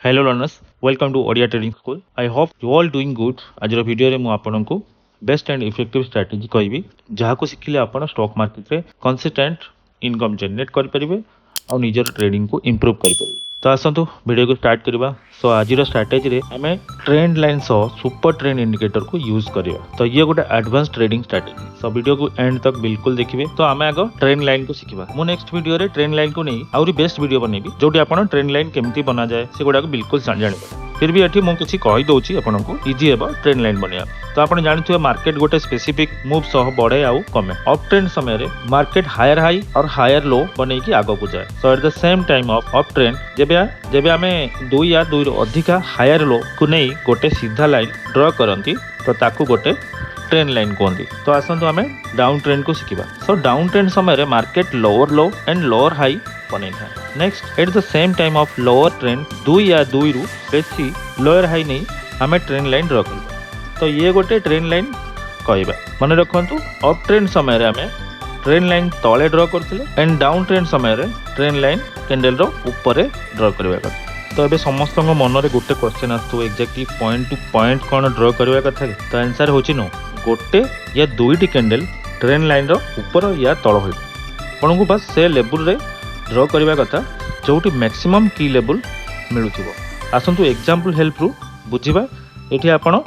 Hello learners, welcome to Odia Trading School. I hope you all doing good. आज video रे मु आपनको best and effective strategy कहबी जहाँ को शिखिले आपण स्टॉक मार्केट रे कंसिस्टेंट इनकम जनरेट कर परिबे और निजर ट्रेडिंग को इंप्रूव कर परिबे। तो आसंतु वीडियो को स्टार्ट करबा। सो आज स्ट्रेटजी रे हमें trend line so super trend indicator को यूज करबा। तो ये गोटे advance trading strategy. So video को एंड तक बिल्कुल देखिए। तो आम आग ट्रेंड लाइन को शिखा। मु नेक्स्ट वीडियो रे ट्रेंड लाइन को नहीं आउरी बेस्ट वीडियो बनैबी जोटी आपण ट्रेंड लाइन केमती बना जाए से गुडा को बिल्कुल जानिबा। फिर भी एठी मु किछि कहि दउछि आपनको इजी हेबा ट्रेंड लाइन बनिया। तो आपण जानिथुए मार्केट गोटे स्पेसिफिक मूव सह बढ़े आउ कमे। अप ट्रेंड समय रे मार्केट हायर हाई और हायर लो बनै की आगो को जाए। So at the same time of up trend जेबे हमें 2 या 2 रो अधिका हायर लो को नहीं गोटे सीधा लाइन ड्रॉ करंती तो ताकू गोटे ट्रेंड लाइन कहती। तो आसतु आम डाउन ट्रेंड को शिखा। सो डाउन ट्रेंड समय market lower low and lower high बन था। Next eight the same time of lower trend 2 या 2 रु बेसी लोअर हाई नहीं आम ट्रेंड लाइन ड्रॉ कर। तो ये गोटे ट्रेंड लाइन कहवा मन रखु। अप ट्रेंड समय आम ट्रेंड लाइन तले ड्रॉ करते एंड डाउन ट्रेंड समय ट्रेंड लाइन कैंडल ऊपर ड्रॉ करवा कथा। तो ये समस्त मन में गोटे क्वेश्चन आसो एक्जाक्टली पॉइंट टू पॉइंट कौन ड्रॉ करवा कथा। तो आंसर होची नो गोटे या 2टी कैंडल ट्रेंड लाइन ऊपर या तल हो आपको बस से लेवल रे ड्रॉ करवा कथा जोटी मैक्सिमम की लेवल मिलुथिबो। आसंतु एग्जांपल हेल्प रु बुझिबा। एठी आपण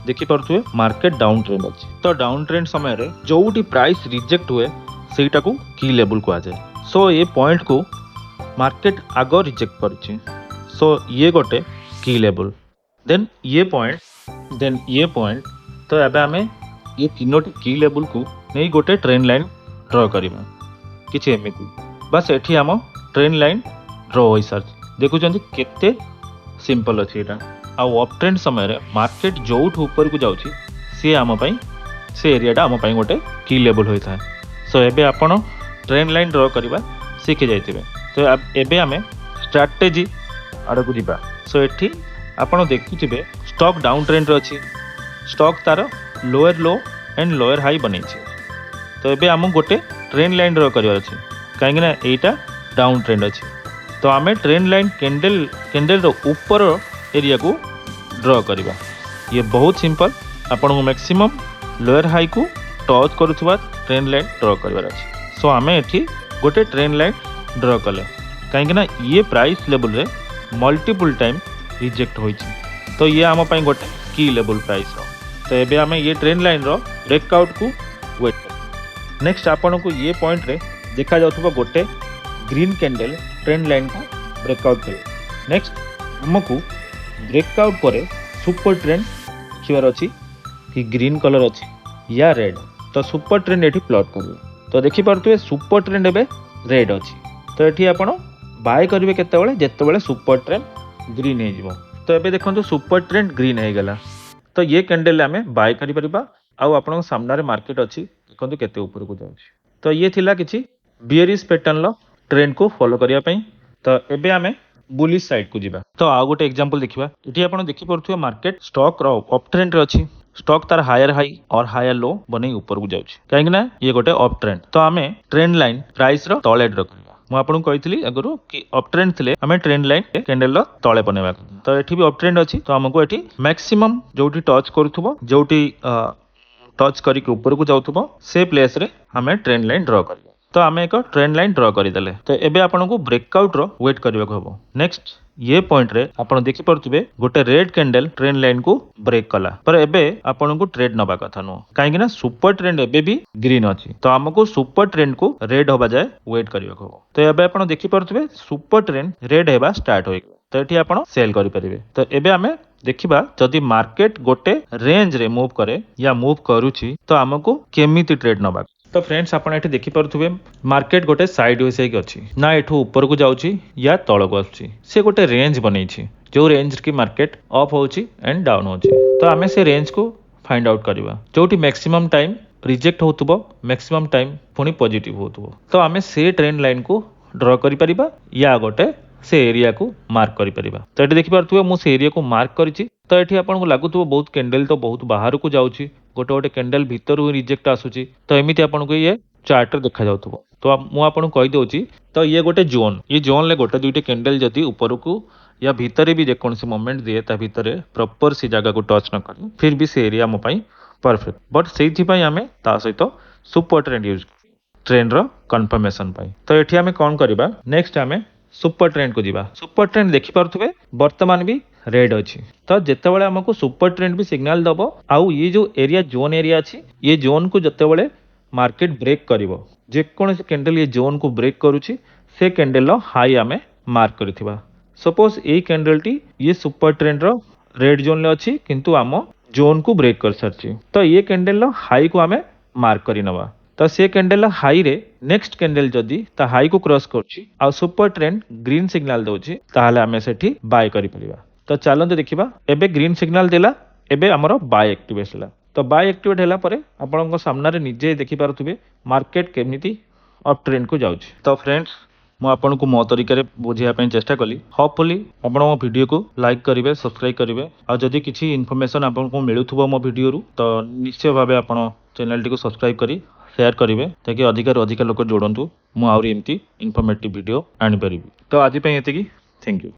देखि परथुए मार्केट डाउन ट्रेंड अछि। तो डाउन ट्रेंड समय रे जोटी प्राइस रिजेक्ट हुए सेटा को की लेवल को आ जाए। सो ये पॉइंट को मार्केट आगो रिजेक्ट करछि। सो ये गोटे की लेवल देन ये पॉइंट तो एबे हमें ये तीनोटी की लेवल को नहीं गोटे ट्रेंड लाइन ड्रॉ करिबा किछि एमिति। बस एठी हम ट्रेंड लाइन ड्रॉ होई सर देखुचंती केते सिंपल अछि एटा। आ अप ट्रेंड समय रे मार्केट जोठ ऊपर को जाउछि से हम पई से एरियाटा हम पई गोटे की लेवल होई थाए। सो एबे आपण ट्रेंड लाइन ड्रॉ करिबा सीखि जाइतिबे। तो एबे हमें स्ट्रैटेजी आड़ को जीवा। सो एठी आपण देखुथिबे स्टॉक डाउन ट्रेंड रे अछि। स्टॉक तार lower low and lower high बनै छै। तो एबे हम गोटे ट्रेंड लाइन ड्रॉ करबार अछि काहेकि ना एटा डाउन ट्रेंड अछि। तो आमे ट्रेंड लाइन कैंडल रो ऊपर एरिया को ड्रॉ करबा। ये बहुत सिंपल। आपण को मैक्सिमम लोअर हाई को टच करूथबा ट्रेंड लाइन ड्रॉ करबार अछि। सो आमे एठी गोटे ट्रेंड लाइन ड्रॉ कले काहेकि ना ये प्राइस लेवल रे मल्टीपल टाइम रिजेक्ट होई छै। तो ये आम पई गोटे की लेवल प्राइस रो। तो एबे आमे ये ट्रेंड लाइन रो ब्रेकआउट को वेट कर। नेक्स्ट आपण को ये पॉइंट रे देखा जाउथबा गोटे ग्रीन कैंडल ट्रेंड लाइन को ब्रेकआउट करे। नेक्स्ट हमको ब्रेकआउट करे सुपर ट्रेंड देखिबार अछि कि ग्रीन कलर अछि या रेड। तो सुपर ट्रेंड एठी प्लॉट करबे। तो देखि परतुए सुपर ट्रेंड एबे रेड अछि। तो एठी आपण बाय करिवे केतेबेले जेतेबेले सुपर ट्रेंड ग्रीन हे जिवो। तो एबे देखंतु सुपर ट्रेंड ग्रीन हे गेला। तो ये कैंडल हमें बाय करि परिबा। आउ आपन सामना रे मार्केट अछि देखंतु केते ऊपर को जाउछि। तो ये थिला किछि बियरिश पैटर्न लो ट्रेंड को फॉलो करिया पई। तो एबे हमें बुलिश साइड को जीवा। तो आ गोटे एग्जांपल देखिबा। एठी आपण देखि परथुए मार्केट स्टॉक रो अप ट्रेंड रे अछि। स्टॉक तार हायर हाई और हायर लो बनै ऊपर को जाउछि काहेकि ना ये गोटे अप ट्रेंड। तो हमें ट्रेंड लाइन प्राइस रो तळे ड्रॉ करबा। मु आपन कहितली अगरो कि अप ट्रेंड थिले हमें ट्रेंड लाइन कैंडल रो तळे बनेबा। तो एठी भी अप ट्रेंड अछि। तो हमको एठी मैक्सिमम जोटी टच करूथबो जोटी टच करी के ऊपर को जाउथबो से प्लेस रे हमें ट्रेंड लाइन ड्रॉ करबा। तो आमे एक ट्रेंड लाइन ड्रॉ करि देले। तो एबे आपन को ब्रेकआउट रो वेट करबा को हबो। नेक्स्ट ये पॉइंट रे आपन देखि परथुबे गोटे रेड कैंडल ट्रेंड लाइन को ब्रेक कला पर एबे आपन को ट्रेड नबा कथा नो काहेकि ना सुपर ट्रेंड एबे भी ग्रीन अछि। तो हमको सुपर ट्रेंड को रेड होबा जाय वेट करबा को हबो। तो एबे आपन देखि परथुबे सुपर ट्रेंड रेड हेबा स्टार्ट होई। तो एठी आपन सेल करि परिबे। तो एबे हमें देखिबा जदि मार्केट गोटे रेंज रे मूव करे या मूव करूछि तो हमको केमिति ट्रेड नबा। तो फ्रेंड्स आपण एठी देखि परथुबे मार्केट गोटे साइड वेज हेक अछि ना एठू ऊपर को जाउछि या तळ को आछि। से गोटे रेंज बनै छी जो रेंज की मार्केट अप होउछि एंड डाउन होउछि। तो आमे से रेंज को फाइंड आउट करबा जोटी मैक्सिमम टाइम रिजेक्ट होतबो मैक्सिमम टाइम पुनी पॉजिटिव होतबो। तो आमे से ट्रेंड लाइन को ड्रॉ करि परिबा या गोटे से एरिया को मार्क करि परिबा। तो एठी देखि परथुबे मु से एरिया को मार्क करिछि। तो एठी आपन को लागुथबो बहुत कैंडल तो बहुत बाहर को जाउछि गोटे गोटे कैंडल भीतर रिजेक्ट आसुछि। तो एमिति आपन को ये चार्ट रे देखा जाउथबो। तो मु आपन को कहि दउछि। तो ये गोटे जोन ले गोटे दुइटे कैंडल जदि ऊपर को या भितर भी जेकोसी मोमेंट दिए ता भितर प्रॉपर से जगह को टच न करे फिर भी से एरिया मो पई परफेक्ट बट से आम ता सहित सुपर ट्रेंड यूज ट्रेंड रो कंफर्मेशन पाई तो एठी आमे कोन करबा नेक्स्ट आमे सुपर ट्रेंड को जीवा सुपर ट्रेंड देखि पारथुबे वर्तमान भी रेड अछि तो जेते बेले हमको सुपर ट्रेंड भी सिग्नल दबो आउ ये जो एरिया जोन एरिया अछि ये जोन को जेते बेले मार्केट ब्रेक करिवो जे कोन से कैंडल ये जोन को ब्रेक करूची से कैंडल रो हाई आमे मार्क करथिबा सपोज ए कैंडल टी ये सुपर ट्रेंड रो रेड जोन ले अछि किंतु आम जोन को ब्रेक कर सरची तो ये कैंडल रो हाई को आमे मार्क करि नबा तो से कैंडल हाई रे नेक्स्ट कैंडल जदी ता हाई को क्रॉस करछि आ सुपर ट्रेंड ग्रीन सिग्नल दउछि ताहाले आमे सेठी बाय करि परिबा तो चलते देखिबा एबे ग्रीन सिग्नल देला एबे हमरो बाय एक्टिवेट होला तो बाय एक्टिवेट होला परे आपनक सामना रे निजे देखि पारुथबे मार्केट केमिति अप ट्रेंड को जाउछि तो फ्रेंड्स मु आपनको मो तरीका रे बुझिया पे चेष्टा कली होपफुली आपण मो वीडियो को लाइक करिवे सब्सक्राइब करिवे आ जदी किछि इन्फॉर्मेशन आपनको मिलुथबो मो वीडियो रु तो निश्चय भाबे आपण चैनल टी को सब्सक्राइब करी शेयर करेंगे ताकि अधिक लोक जोड़ू मु आउरी एमती इनफॉर्मेटिव वीडियो आनी परिबी तो आज पे एतिकी थैंक यू।